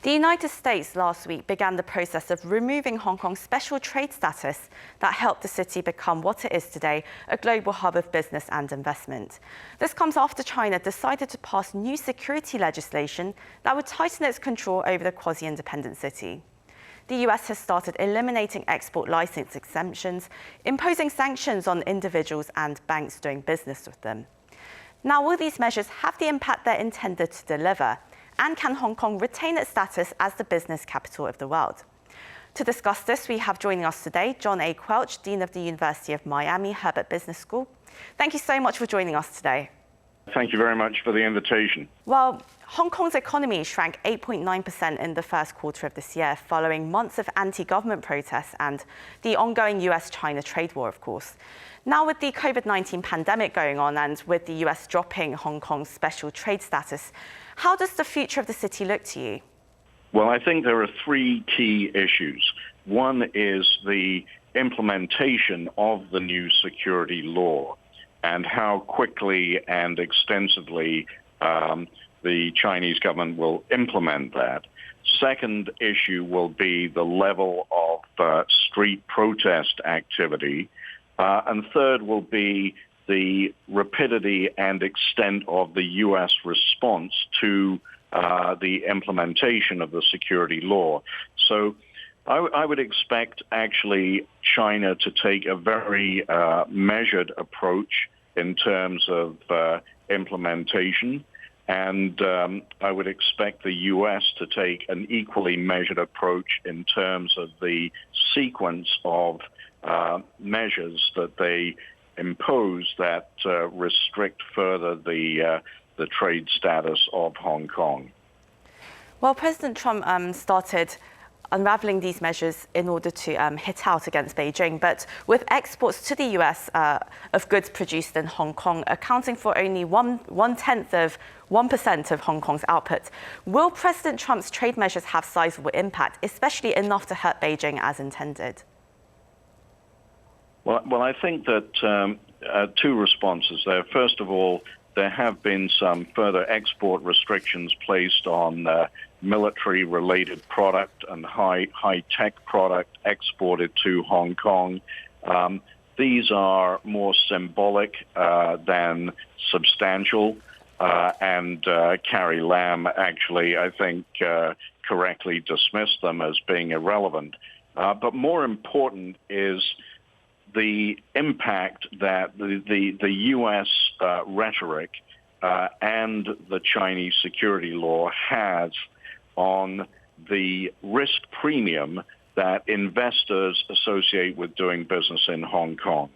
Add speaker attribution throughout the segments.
Speaker 1: The United States last week began the process of removing Hong Kong's special trade status that helped the city become what it is today, a global hub of business and investment. This comes after China decided to pass new security legislation that would tighten its control over the quasi-independent city. The US has started eliminating export license exemptions, imposing sanctions on individuals and banks doing business with them. Now, will these measures have the impact they're intended to deliver? And can Hong Kong retain its status as the business capital of the world? To discuss this, we have joining us today John A. Quelch, Dean of the University of Miami Herbert Business School. Thank you so much for joining us today.
Speaker 2: Thank you very much for the invitation.
Speaker 1: Well, Hong Kong's economy shrank 8.9% in the first quarter of this year, following months of anti-government protests and the ongoing US-China trade war, of course. Now, with the COVID-19 pandemic going on and with the US dropping Hong Kong's special trade status, how does the future of the city look to you?
Speaker 2: Well, I think there are three key issues. One is the implementation of the new security law and how quickly and extensively the Chinese government will implement that. Second issue will be the level of street protest activity. And third will be the rapidity and extent of the U.S. response to the implementation of the security law. So I would expect actually China to take a very measured approach in terms of implementation. And I would expect the U.S. to take an equally measured approach in terms of the sequence of measures that they impose that restrict further the trade status of Hong Kong.
Speaker 1: Well, President Trump started unraveling these measures in order to hit out against Beijing, but with exports to the US of goods produced in Hong Kong accounting for only 1/10 of 1% of Hong Kong's output, will President Trump's trade measures have sizable impact, especially enough to hurt Beijing as intended?
Speaker 2: Well, I think that two responses there. First of all, there have been some further export restrictions placed on military-related product and high-tech product exported to Hong Kong. These are more symbolic than substantial, and Carrie Lam actually, I think, correctly dismissed them as being irrelevant. But more important is the impact that the U.S. rhetoric and the Chinese security law has on the risk premium that investors associate with doing business in Hong Kong.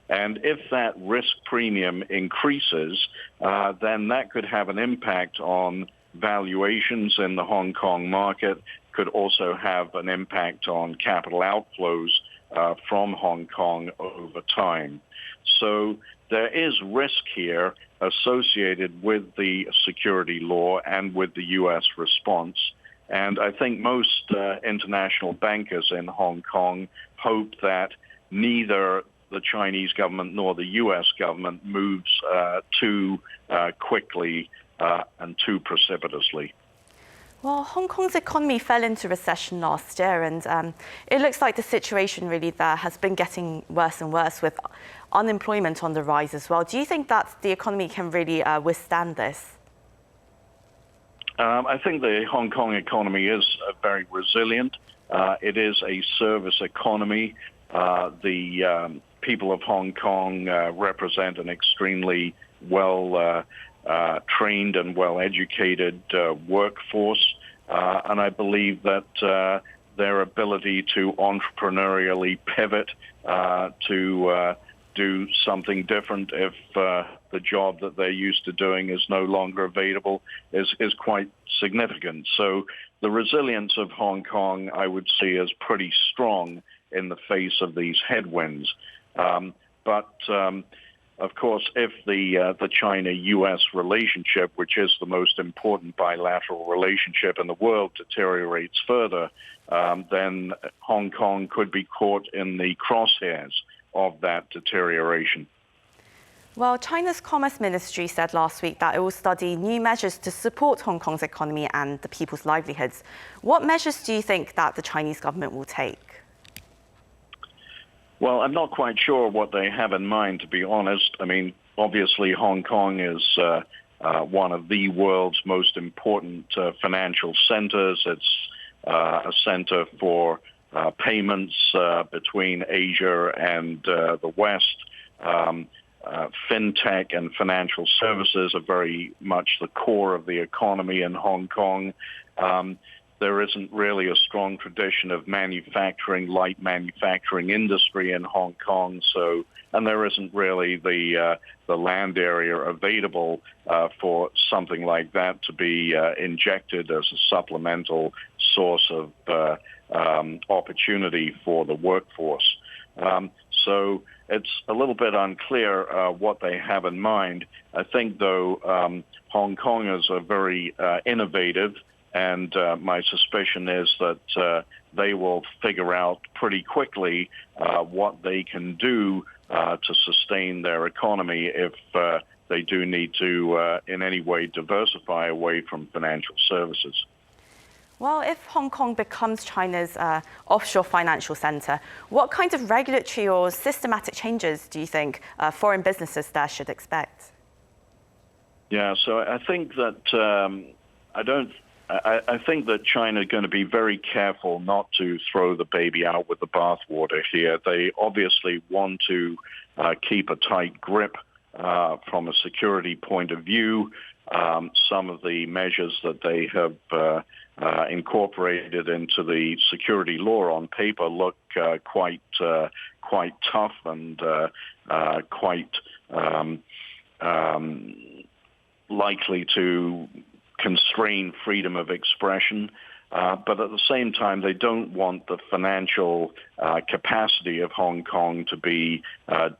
Speaker 2: And if that risk premium increases, then that could have an impact on valuations in the Hong Kong market, could also have an impact on capital outflows from Hong Kong over time. So there is risk here associated with the security law and with the U.S. response. And I think most international bankers in Hong Kong hope that neither the Chinese government nor the U.S. government moves too quickly and too precipitously.
Speaker 1: Well, Hong Kong's economy fell into recession last year, and it looks like the situation really there has been getting worse and worse, with unemployment on the rise as well. Do you think that the economy can really withstand this?
Speaker 2: I think the Hong Kong economy is very resilient. It is a service economy. The people of Hong Kong represent an extremely trained and well-educated workforce, and I believe that their ability to entrepreneurially pivot to do something different if the job that they're used to doing is no longer available is quite significant. So the resilience of Hong Kong, I would see as pretty strong in the face of these headwinds. Of course, if the China-U.S. relationship, which is the most important bilateral relationship in the world, deteriorates further, then Hong Kong could be caught in the crosshairs of that deterioration.
Speaker 1: Well, China's Commerce Ministry said last week that it will study new measures to support Hong Kong's economy and the people's livelihoods. What measures do you think that the Chinese government will take?
Speaker 2: Well, I'm not quite sure what they have in mind, to be honest. I mean, obviously, Hong Kong is one of the world's most important financial centers. It's a center for payments between Asia and the West. Fintech and financial services are very much the core of the economy in Hong Kong. There isn't really a strong tradition of manufacturing, light manufacturing industry in Hong Kong, and there isn't really the land area available for something like that to be injected as a supplemental source of opportunity for the workforce. So it's a little bit unclear what they have in mind. I think, though, Hong Kongers are very innovative, and my suspicion is that they will figure out pretty quickly what they can do to sustain their economy if they do need to, in any way, diversify away from financial services.
Speaker 1: Well, if Hong Kong becomes China's offshore financial center, what kind of regulatory or systematic changes do you think foreign businesses there should expect?
Speaker 2: Yeah, so I think that I think that China is going to be very careful not to throw the baby out with the bathwater here. They obviously want to keep a tight grip from a security point of view. Some of the measures that they have incorporated into the security law on paper look quite tough and quite likely to constrain freedom of expression. But at the same time, they don't want the financial capacity of Hong Kong to be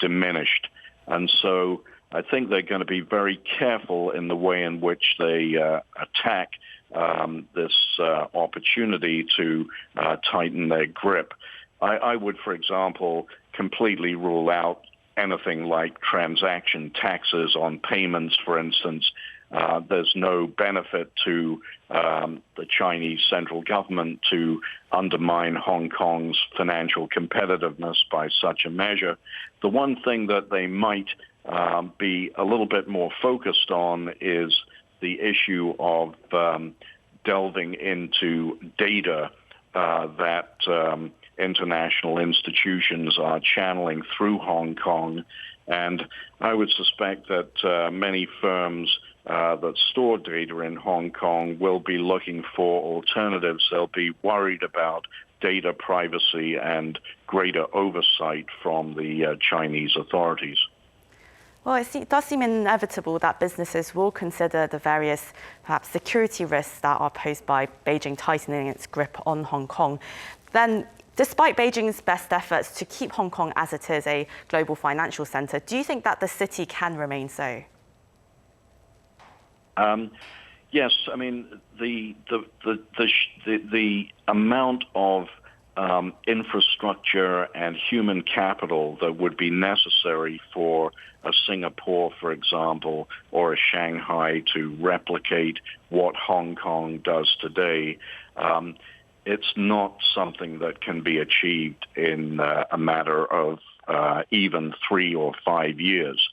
Speaker 2: diminished. And so I think they're going to be very careful in the way in which they attack this opportunity to tighten their grip. I would, for example, completely rule out anything like transaction taxes on payments, for instance. There's no benefit to the Chinese central government to undermine Hong Kong's financial competitiveness by such a measure. The one thing that they might be a little bit more focused on is the issue of delving into data that international institutions are channeling through Hong Kong. And I would suspect that many firms that store data in Hong Kong will be looking for alternatives. They'll be worried about data privacy and greater oversight from the Chinese authorities.
Speaker 1: Well, it does seem inevitable that businesses will consider the various, perhaps, security risks that are posed by Beijing tightening its grip on Hong Kong. Then, despite Beijing's best efforts to keep Hong Kong as it is a global financial center, do you think that the city can remain so?
Speaker 2: Yes, I mean the amount of infrastructure and human capital that would be necessary for a Singapore, for example, or a Shanghai to replicate what Hong Kong does today, it's not something that can be achieved in a matter of even 3 or 5 years.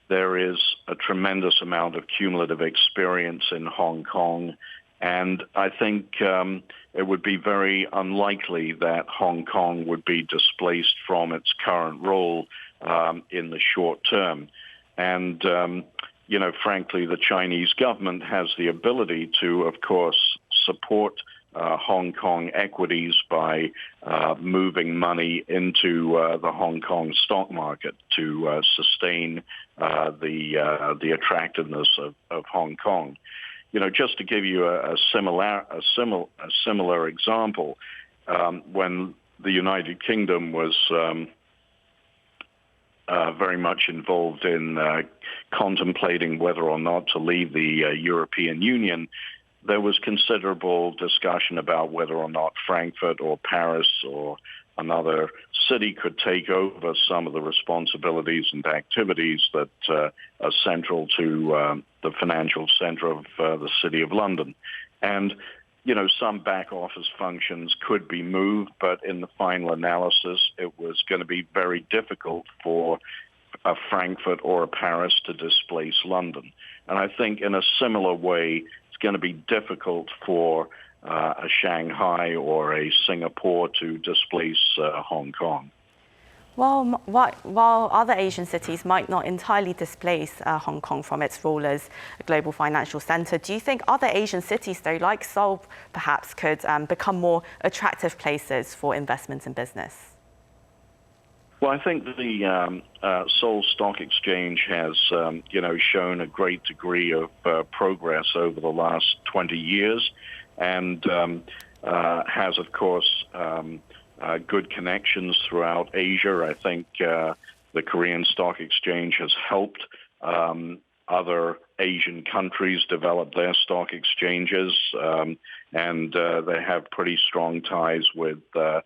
Speaker 2: There is a tremendous amount of cumulative experience in Hong Kong, and I think it would be very unlikely that Hong Kong would be displaced from its current role in the short term. And, frankly, the Chinese government has the ability to, of course, support Hong Kong equities by moving money into the Hong Kong stock market to sustain the attractiveness of Hong Kong. Just to give you a similar example, when the United Kingdom was very much involved in contemplating whether or not to leave the European Union, there was considerable discussion about whether or not Frankfurt or Paris or another city could take over some of the responsibilities and activities that are central to the financial center of the City of London. And, some back office functions could be moved, but in the final analysis, it was going to be very difficult for a Frankfurt or a Paris to displace London. And I think in a similar way, it's going to be difficult for a Shanghai or a Singapore to displace Hong Kong.
Speaker 1: Well, while other Asian cities might not entirely displace Hong Kong from its role as a global financial center, do you think other Asian cities, though, like Seoul, perhaps could become more attractive places for investment and business?
Speaker 2: Well, I think the Seoul Stock Exchange has, shown a great degree of progress over the last 20 years, and has, of course, good connections throughout Asia. I think the Korean Stock Exchange has helped other Asian countries develop their stock exchanges, and they have pretty strong ties with the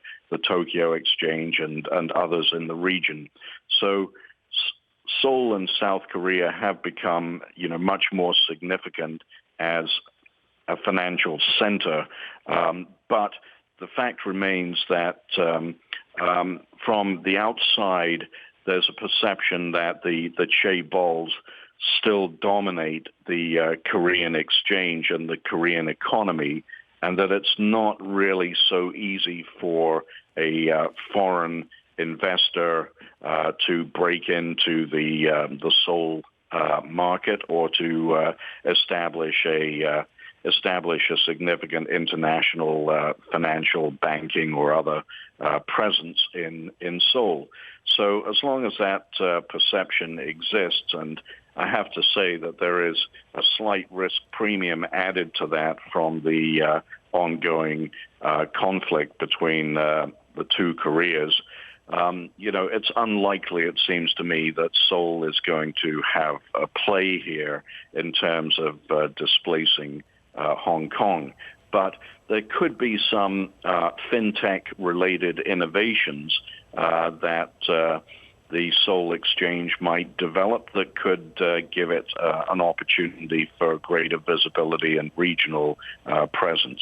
Speaker 2: Tokyo Exchange and others in the region. So Seoul and South Korea have become, much more significant as a financial center, but the fact remains that from the outside, there's a perception that the chaebols still dominate the Korean exchange and the Korean economy, and that it's not really so easy for a foreign investor to break into the Seoul market or to establish a significant international financial banking or other presence in Seoul. So as long as that perception exists, and I have to say that there is a slight risk premium added to that from the ongoing conflict between the two Koreas, it's unlikely, it seems to me, that Seoul is going to have a play here in terms of displacing Hong Kong. But there could be some fintech-related innovations that the Seoul Exchange might develop that could give it an opportunity for greater visibility and regional presence.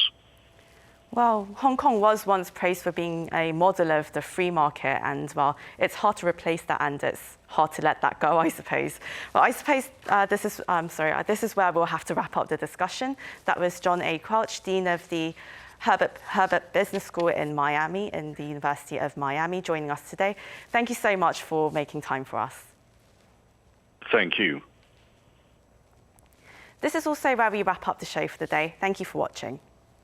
Speaker 1: Well, Hong Kong was once praised for being a model of the free market, and well, it's hard to replace that, and it's hard to let that go, I suppose. Well, I suppose this is where we'll have to wrap up the discussion. That was John A. Quelch, Dean of the Herbert Business School in Miami, in the University of Miami, joining us today. Thank you so much for making time for us.
Speaker 2: Thank you.
Speaker 1: This is also where we wrap up the show for the day. Thank you for watching.